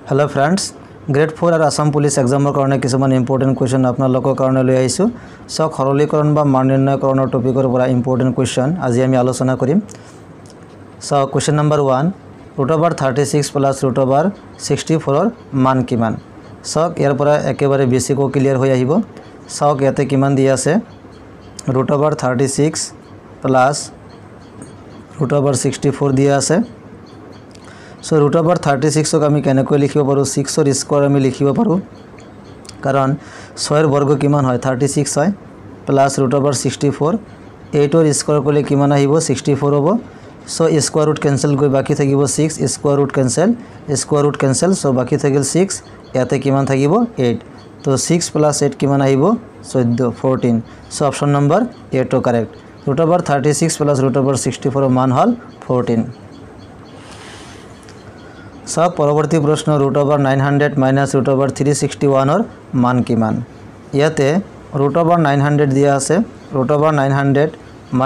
hello friends grade 4 और Assam police एग्जाমৰ কাৰণে কিছুমান ইম্পৰ্টেন্ট কোৱেশ্চন আপোনালোকৰ কাৰণে লৈ আহিছো সক সৰলীকৰণ বা মান নিৰ্ণয়কৰণৰ টপিকৰ পৰা ইম্পৰ্টেন্ট কোৱেশ্চন আজি আমি আলোচনা কৰিম সো কোৱেশ্চন নম্বৰ 1 √36 + √64 ৰ মান কিমান সক ইয়াৰ পৰা একেবাৰে বেসিক ও ক্লিয়াৰ হৈ আহিব সক ইয়াতে কিমান দিয়া আছে √36 + √64 দিয়া আছে So √36 को आमी केनेকৈ লিখিব পাৰো 6 ৰ স্কয়াৰ আমি লিখিব পাৰো কাৰণ 6 ৰ বৰ্গ কিমান হয় 36 হয় প্লাস √64 8 ৰ স্কয়াৰ কৰিলে কিমান আহিব 64 হ'ব সো স্কয়াৰ ৰুট কেনসেল গৈ বাকি থাকিব 6 স্কয়াৰ ৰুট কেনসেল সো বাকি থাকিল 6 ইয়াতে কিমান থাকিব 8 তো 6 + 8 কিমান আহিব 14 14 সো অপশন নম্বৰ 8 টো কাৰেক্ট √36 + √64 ৰ মান হল 14 সব পৰৱৰ্তী প্ৰশ্ন √900 - √361 ৰ মান কিমান ইয়াতে √900 দিয়া আছে √900 -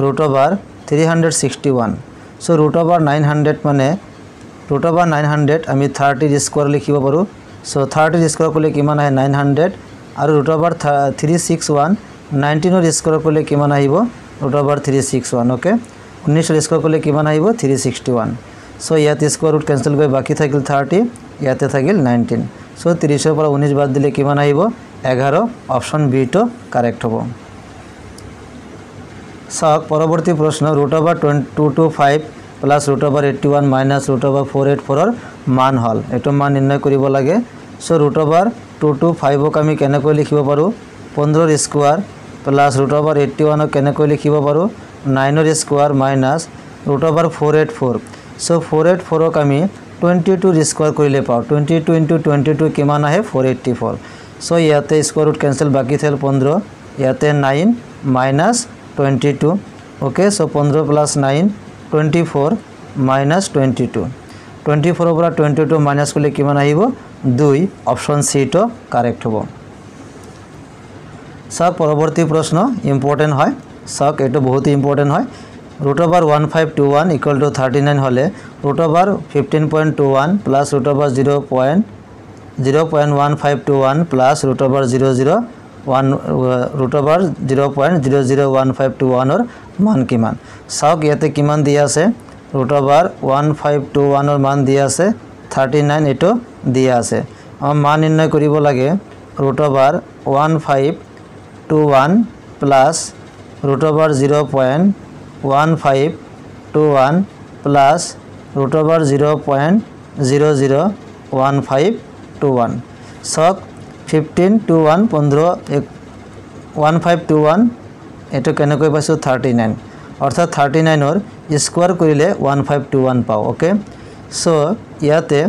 √361 সো √900 মানে √900 আমি 30 ৰ স্কয়াৰ লিখিব পাৰো সো 30 ৰ স্কয়াৰ কৰিলে কিমান আহে 900 আৰু √361 19 ৰ স্কয়াৰ কৰিলে কিমান আহিব √361 ওকে 19 ৰ স্কয়াৰ কৰিলে কিমান আহিব 361 So ইয়াতে স্কয়াৰ ৰুট কেনসেল গৈ বাকি থাকিল 30 ইয়াতে থাকিল 19 সো 30 ৰ পৰা 19 বাদ দিলে কিমান আহিব 11 অপশন বি টো কাৰেক্ট হ'ব সক পৰৱৰ্তী প্ৰশ্ন √225 + √81 - √484 ৰ মান হল এটো মান নিৰ্ণয় কৰিব লাগে সো √225 ক আমি কেনেকৈ লিখিব পাৰো 15 ৰ স্কয়াৰ + √81 ক কেনেকৈ লিখিব পাৰো 9 ৰ স্কয়াৰ - √484 So 484 ক আমি 22 ৰ স্কয়াৰ কৰিলে পাও 22 * 22 কিমান আহে 484 সো ইয়াতে স্কয়াৰ ৰুট কেনসেল বাকি থেল 15 ইয়াতে 9 - 22 ওকে সো 15 + 9 24 - 22 24 ৰ পৰা 22 মাইনাস কৰিলে কিমান আহিব 2 অপশন সি টো কাৰেক্ট হ'ব সব পৰৱৰ্তী প্ৰশ্ন ইম্পৰ্টেন্ট হয় সক এটো বহুত ইম্পৰ্টেন্ট হয় √1521 = 39 হলে √15.21 + √0.0.1521 + √0.00151 ৰ মান কিমান সক ইয়াতে কিমান দিয়া আছে √1521 ৰ মান দিয়া আছে 39 এটো দিয়া আছে আম মান নিৰ্ণয় কৰিব লাগে √1521 + √0.1521 plus √0.001521 সক 1521 15 1521 এটো কেনেকৈ পাইছো 39 অৰ্থাৎ 39 ৰ স্কয়াৰ কৰিলে 1521 পাও ওকে সো ইয়াতে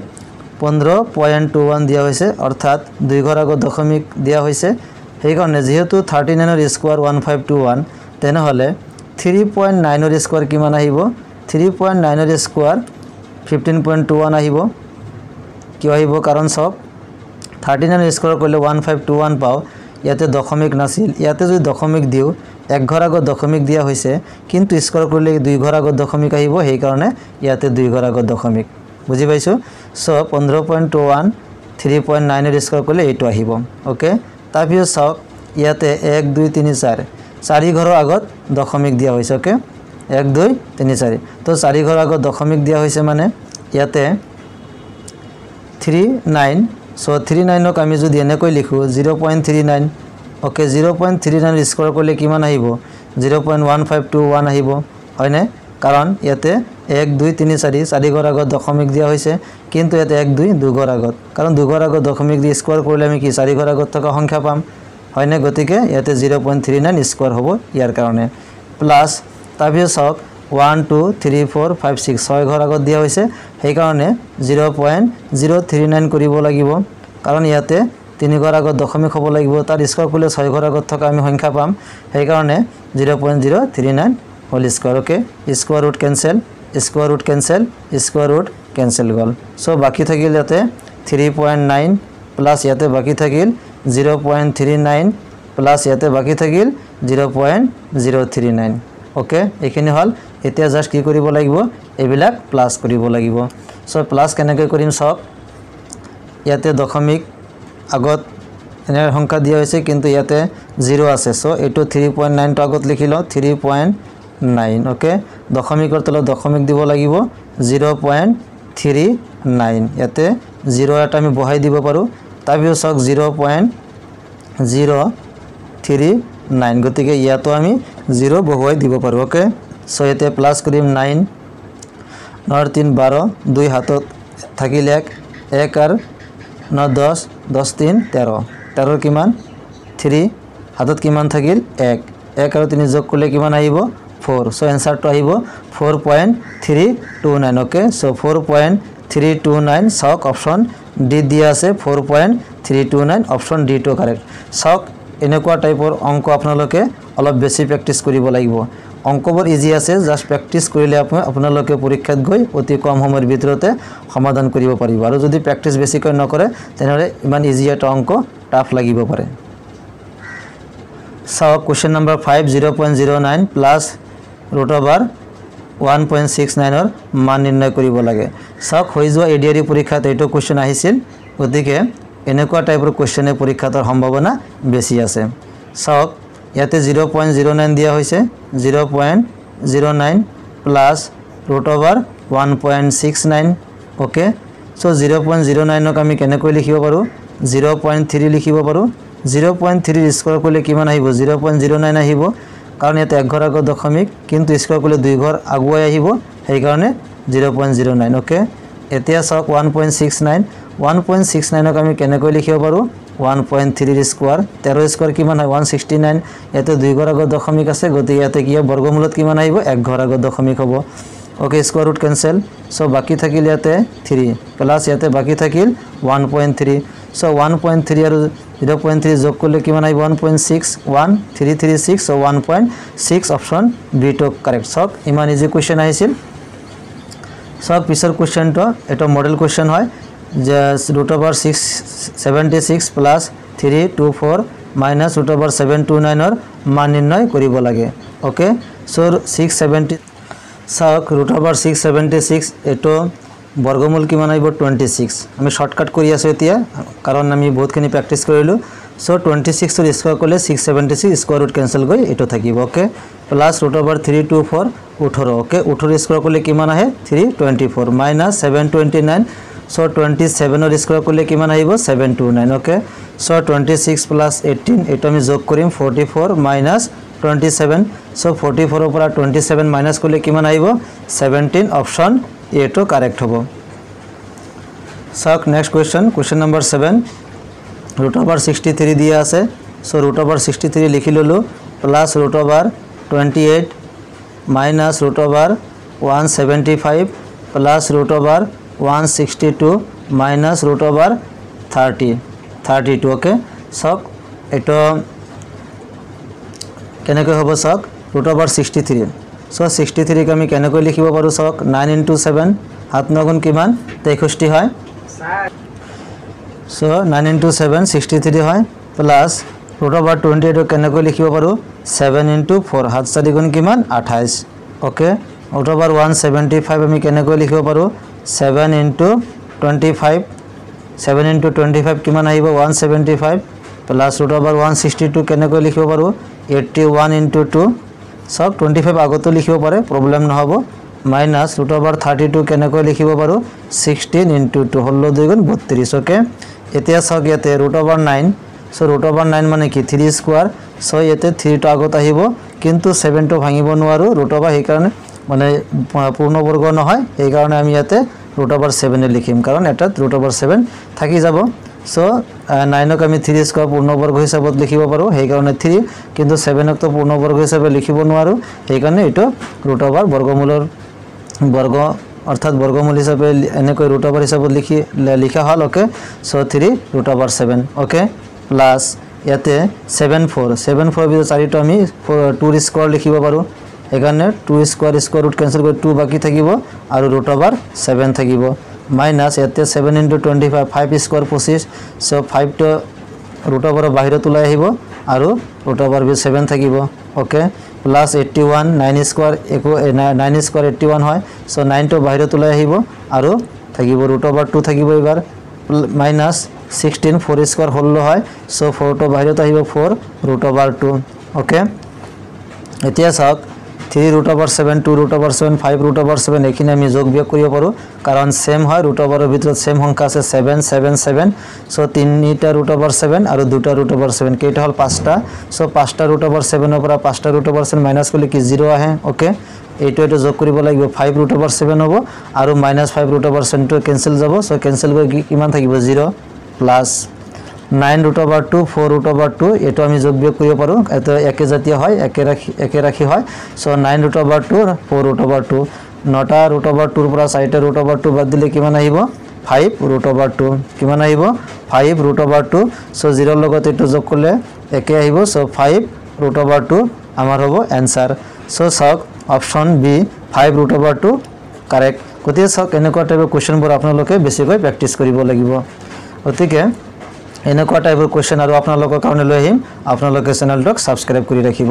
15.21 দিয়া হৈছে অৰ্থাৎ দুই ঘৰ আগত দশমিক দিয়া হৈছে সেই কাৰণে যেহেতু 39 ৰ স্কয়াৰ 1521 তেনে হলে 3.9 ৰ স্কয়াৰ কিমান আহিব 3.9 ৰ স্কয়াৰ 15.21 আহিব কি আহিব কাৰণ সব 39 ৰ স্কয়াৰ কৰিলে 1521 পাও ইয়াতে দশমিক নাছিল ইয়াতে যদি দশমিক দিও এক ঘৰ আগত দশমিক দিয়া হৈছে কিন্তু স্কয়াৰ কৰিলে দুই ঘৰ আগত দশমিক আহিব সেই কাৰণে ইয়াতে দুই ঘৰ আগত দশমিক বুজি পাইছো সো 15.21 3.9 ৰ স্কয়াৰ কৰিলে এইটো আহিব ওকে তাৰপিছত সক ইয়াতে 1 2 3 4 চাৰি ঘৰৰ আগত দশমিক দিয়া হৈছে ওকে 1 2 3 4 তো চাৰি ঘৰৰ আগত দশমিক দিয়া হৈছে মানে ইয়াতে 39 সো 39 ক আমি যদি এনেকৈ লিখো 0.39 ওকে 0.39 স্কয়াৰ কৰিলে কিমান আহিব 0.1521 আহিব হয়নে কাৰণ ইয়াতে 1 2 3 4 চাৰি ঘৰৰ আগত দশমিক দিয়া হৈছে কিন্তু ইয়াতে 1 2 দুই ঘৰ আগত কাৰণ দুই ঘৰ আগত দশমিক দি স্কয়াৰ কৰিলে আমি কি চাৰি ঘৰ আগত থকা সংখ্যা পাম হয়নে গতিকে ইয়াতে 0.39 স্কয়াৰ হ'ব ইয়াৰ কাৰণে প্লাস তাৰপিছত সক 1 2 3 4 5 6 6 ঘৰ আগত দিয়া হৈছে সেই কাৰণে 0.039 কৰিব লাগিব কাৰণ ইয়াতে 3 ঘৰ আগত দশমিক হ'ব লাগিব তাৰ স্কয়াৰ কৰিলে 6 ঘৰ আগত থকা আমি সংখ্যা পাম সেই কাৰণে 0.039 whole square okay square root cancel গল সো বাকি থাকিল ইয়াতে 3.9 প্লাস ইয়াতে বাকি থাকিল 0.39 প্লাস ইয়াতে বাকি থাকিল 0.039 ওকে এখিনি হল এতিয়া জাস্ট কি কৰিব লাগিব এবিলাক প্লাস কৰিব লাগিব সো প্লাস কেনেকৈ কৰিম সব ইয়াতে দশমিক আগত এনে সংখ্যা দিয়া হৈছে কিন্তু ইয়াতে 0 আছে সো এটো 3.9 টো আগত লিখি লও 3.9 ওকে দশমিকৰ তলত দশমিক দিব লাগিব 0.39 ইয়াতে 0 এটা আমি বহাই দিব পাৰো তাবিও সক 0.039 গতিকে ইয়াতো আমি 0 বহুৱাই দিব পাৰো ওকে সো ইয়াতে প্লাস কৰিম 9 9 3 12 2 হাতত থাকিল 1 আর 9 10 10 3 13 13 কিমান 3 হাতত কিমান থাকিল 1 1 আৰু 3 যোগ কৰিলে কিমান আহিব 4 সো এনসারটো আহিব 4.329 ওকে সো 4.329 সক অপশন ডি দিয়া আছে 4.329 অপশন ডি টু কারেক্ট সক এনেকুৱা টাইপৰ অংক আপোনালোকে অলপ বেছি প্ৰেক্টিস কৰিব লাগিব অংকবোৰ ইজি আছে জাস্ট প্ৰেক্টিস কৰিলে আপোনালোকে পৰীক্ষাত গৈ অতি কম সময়ৰ ভিতৰতে সমাধান কৰিব পাৰিব আৰু যদি প্ৰেক্টিস বেছিকৈ নকৰে তেনেহলে ইমান ইজি এটা অংক টাফ লাগিব পাৰে সক question number 5 0.09 plus root over 1.69 ৰ মান নিৰ্ণয় কৰিব লাগে সক হৈ যোৱা এডিআৰই পৰীক্ষাত এইটো কোশ্চেন আহিছিল গতিকে এনেকুৱা টাইপৰ কোশ্চেনে পৰীক্ষাৰ সম্ভাৱনা বেছি আছে সক ইয়াতে 0.09 দিয়া হৈছে 0.09 plus root over 1.69 okay so 0.09 ক আমি কেনেকৈ লিখিব পাৰো 0.3 লিখিব পাৰো 0.3 স্কয়াৰ কৰিলে কিমান আহিব 0.09 আহিব কাৰণ ইয়াতে এক ঘৰ আগত দশমিক কিন্তু স্কয়াৰ কৰিলে দুই ঘৰ আগুৱাই আহিব সেই কাৰণে 0.09 ওকে এতিয়া সক 1.69 1.69 ক আমি কেনেকৈ লিখিব পাৰো 1.3 স্কয়াৰ 13 স্কয়াৰ কিমান হয় 169 ইয়াতে দুই ঘৰ আগত দশমিক আছে গতিকে ইয়াতে কি বৰ্গমূলত কিমান আহিব এক ঘৰ আগত দশমিক হ'ব okay square root cancel so বাকি থাকিল ইয়াতে 3 প্লাস ইয়াতে বাকি থাকিল 1.3 সো 1.3 আৰু 0.3 যোগ কৰিলে কিমান আহিব 1.61336 so 1.6 option b to correct সক ইমান ইজি কোশ্চেন আহিছিল সক পিছৰ কোশ্চেনটো এটা মডেল কোশ্চেন হয় যে root over 676 plus 324 minus root over 729 ৰ মান নিৰ্ণয় কৰিব লাগে ওকে সো 670 সক root over 676 এটো বৰ্গমূল কিমান আইব 26 আমি শৰ্টকাট কৰি আছো এতিয়া কাৰণ আমি বহুতখিনি প্ৰ্যাকটিস কৰিলো সো 26 ৰ স্কয়াৰ কৰিলে 676 স্কয়ার রুট ক্যান্সেল গৈ এটো থাকিব okay plus root over 324 18 okay 18 square কৰিলে কিমান আহে 324 minus 729 সো 27 ৰ স্কয়াৰ কৰিলে কিমান আহিব 729 ওকে সো 26 plus 18 এটো আমি যোগ কৰিম 44 minus 27 সো 44 ৰ পৰা 27 মাইনাস কৰিলে কিমান আহিব 17 অপশন এ তো কারেক্ট হবো সক next question number 7 root over 63 দিয়া আছে সো root over 63 লিখি ললো plus root over 28 minus root over 175 plus root over 162 minus root over 32 okay সক এটো কেনেকৈ হ'ব সক root over 63 সো 63 ক আমি কেনেকৈ লিখিব পাৰো সক 9 into 7 হাত নগুণ কিমান 63 হয় সো 9 into 7 63 হয় প্লাস root over 28 ক কেনেকৈ লিখিব পাৰো 7 into 4 হাত 4 গুণ কিমান 28 ওকে root over 175 আমি কেনেকৈ লিখিব পাৰো 7 into 25 7 into 25 কিমান আহিব 175 প্লাস root over 162 কেনেকৈ লিখিব পাৰো 81 into 2 সব 25 আগতো লিখিব পাৰে প্ৰবলেম নহব মাইনাস root over 32 কেনেকৈ লিখিব পাৰো 16 into 2 হল 2 গুণ 32 ওকে এতিয়া সক ইয়াতে root over 9 so root over 9 মানে কি 3 স্কয়ার সো ইয়াতে 3 টো আগত আহিব কিন্তু 7 টো ভাঙিব নোৱাৰো root over এই কাৰণে মানে পূৰ্ণবৰ্গ নহয় এই কাৰণে আমি ইয়াতে root over 7 এ লিখিম কাৰণ এটা root over 7 থাকি যাব সো 9 ক আমি 3 স্কয়ার পূর্ণবর্গ হিসাবত লিখিব পাৰো সেই কাৰণে 3 কিন্তু 7 ক তো পূৰ্ণবৰ্গ হিসাবে লিখিব নোৱাৰো সেই কাৰণে এটো root over বৰ্গমূলৰ বর্গ অর্থাৎ বর্গমূল হিসাবে এনেকৈ root over হিসাবত লিখা হল okay so 3 root over 7 okay plus ইয়াতে 74 বিৰ 4 টো আমি 2 স্কয়াৰ লিখিব পাৰো এখানে 2 স্কয়াৰ ৰুট ক্যান্সেল কৰি 2 বাকি থাকিব আৰু root over 7 থাকিব মাইনাস ইয়াতে 7 into 25 5 স্কয়ার 25 সো 5 টো root over বাহিৰত ওলাই আহিব আৰু root over 7 থাকিব ওকে প্লাস 81 9 স্কয়াৰ 9 স্কয়াৰ 81 হয় সো 9 টো বাহিৰত ওলাই আহিব আৰু থাকিব root over 2 থাকিব এবাৰ মাইনাছ 16 4 স্কোয়াৰ 16 হয় সো 4 তো বাহিৰত আহিব 4 √2 ওকে এতিয়া চাওক 3 √7 2 √7 5 √7 এইখিনি আমি যোগ বিয়োগ কৰিব পাৰোঁ কাৰণ সেম হয় √ৰ ভিতৰত সেম সংখ্যা আছে 7 7 7 সো 3টা √7 আৰু 2টা √7 কেইটা হল 5টা সো 5টা √7 ৰ পৰা 5টা √7 মাইনাস কৰিলে কি 0 আহে ওকে এইটো যোগ কৰিব লাগিব 5 √7 হ'ব আৰু -5 √7 টো কেনসেল যাব সো কেনসেল কৰি কিমান থাকিব 0 প্লাস 9 √2 4 √2 এটো আমি যোগ বিয়োগ কৰিব পাৰো এটো একে জাতীয় হয় একে ৰাখি হয় সো 9 √2 4 √2 9টা √2 ৰ পৰা 4টা √2 বাদ দিলে কিমান আহিব 5 √2 কিমান আহিব 5 √2 সো 0 ৰ লগত এটো যোগ কৰিলে একে আহিব সো 5 √2 আমাৰ হ'ব आंसर সো সক অপশন বি 5 √2 কাৰেক্ট গতিকে সক এনেকুৱা টাইপৰ কোৱেশ্চনবোৰ আপোনালোকে বেছিকৈ প্ৰেক্টিস কৰিব লাগিব গতিকে এনেকুৱা টাইপৰ কোৱেশ্চন আৰু আপোনালোকৰ কাৰণে লৈ আহিম আপোনালোকে চেনেলটোক সাবস্ক্ৰাইব কৰি ৰাখিব